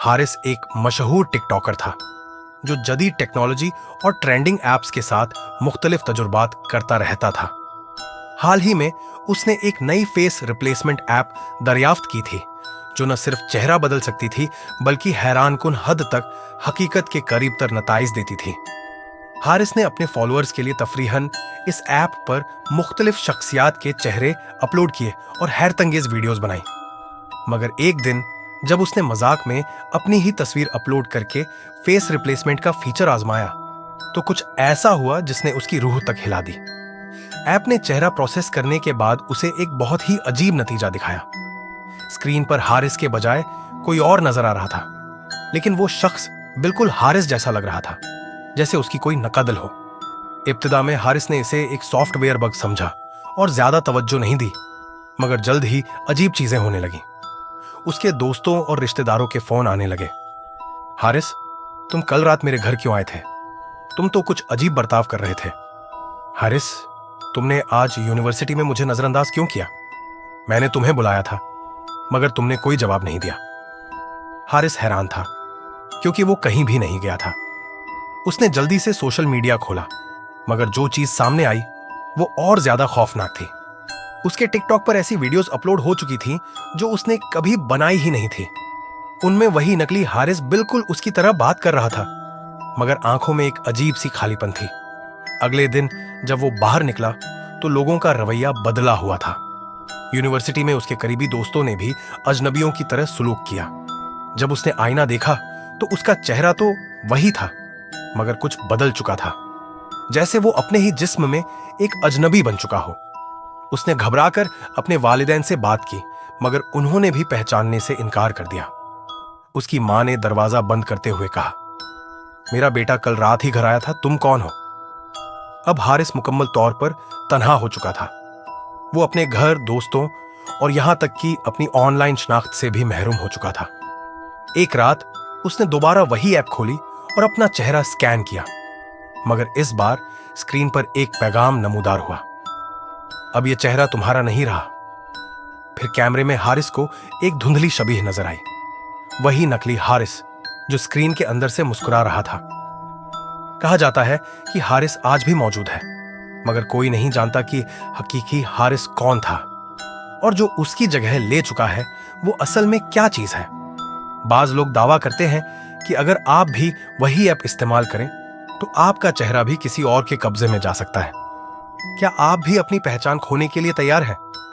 हारिस एक मशहूर टिकटॉकर था जो जदीद टेक्नोलॉजी और ट्रेंडिंग एप्स के साथ मुख्तलिफ तजुर्बात करता रहता था। हाल ही में उसने एक नई फेस रिप्लेसमेंट ऐप दरियाफ्त की थी जो न सिर्फ चेहरा बदल सकती थी बल्कि हैरानकुन हद तक हकीकत के करीब तर नताइज देती थी। हारिस ने अपने फॉलोअर्स के लिए तफरीहन इस ऐप पर मुख्तलिफ शख्सियात के चेहरे अपलोड किए और हैरतंगेज वीडियोस बनाई। मगर एक दिन जब उसने मजाक में अपनी ही तस्वीर अपलोड करके फेस रिप्लेसमेंट का फीचर आजमाया तो कुछ ऐसा हुआ जिसने उसकी रूह तक हिला दी। ऐप ने चेहरा प्रोसेस करने के बाद उसे एक बहुत ही अजीब नतीजा दिखाया। स्क्रीन पर हारिस के बजाय कोई और नजर आ रहा था, लेकिन वो शख्स बिल्कुल हारिस जैसा लग रहा था, जैसे उसकी कोई नकदल हो। इब्तिदा में हारिस ने इसे एक सॉफ्टवेयर बग समझा और ज्यादा तवज्जो नहीं दी, मगर जल्द ही अजीब चीजें होने लगी। उसके दोस्तों और रिश्तेदारों के फोन आने लगे। हारिस, तुम कल रात मेरे घर क्यों आए थे? तुम तो कुछ अजीब बर्ताव कर रहे थे। हारिस, तुमने आज यूनिवर्सिटी में मुझे नजरअंदाज क्यों किया? मैंने तुम्हें बुलाया था मगर तुमने कोई जवाब नहीं दिया। हारिस हैरान था क्योंकि वो कहीं भी नहीं गया था। उसने जल्दी से सोशल मीडिया खोला, मगर जो चीज सामने आई वो और ज्यादा खौफनाक थी। उसके टिकटॉक पर ऐसी वीडियोस अपलोड हो चुकी थी जो उसने कभी बनाई ही नहीं थी। उनमें वही नकली हारिस बिल्कुल उसकी तरह बात कर रहा था, मगर आंखों में एक अजीब सी खालीपन थी। अगले दिन जब वो बाहर निकला तो लोगों का रवैया बदला हुआ था। यूनिवर्सिटी में उसके करीबी दोस्तों ने भी अजनबियों की तरह सुलूक किया। जब उसने आईना देखा तो उसका चेहरा तो वही था, मगर कुछ बदल चुका था, जैसे वो अपने ही जिस्म में एक अजनबी बन चुका हो। उसने घबराकर अपने वालिदैन से बात की, मगर उन्होंने भी पहचानने से इनकार कर दिया। उसकी मां ने दरवाजा बंद करते हुए कहा, मेरा बेटा कल रात ही घर आया था, तुम कौन हो? अब हारिस मुकम्मल तौर पर तन्हा हो चुका था। वो अपने घर, दोस्तों और यहां तक कि अपनी ऑनलाइन शनाख्त से भी महरूम हो चुका था। एक रात उसने दोबारा वही ऐप खोली और अपना चेहरा स्कैन किया, मगर इस बार स्क्रीन पर एक पैगाम नमूदार हुआ, अब यह चेहरा तुम्हारा नहीं रहा। फिर कैमरे में हारिस को एक धुंधली शबीह नजर आई, वही नकली हारिस जो स्क्रीन के अंदर से मुस्कुरा रहा था। कहा जाता है कि हारिस आज भी मौजूद है, मगर कोई नहीं जानता कि हकीकी हारिस कौन था और जो उसकी जगह ले चुका है वो असल में क्या चीज है। बाज लोग दावा करते हैं कि अगर आप भी वही ऐप इस्तेमाल करें तो आपका चेहरा भी किसी और के कब्जे में जा सकता है। क्या आप भी अपनी पहचान खोने के लिए तैयार हैं?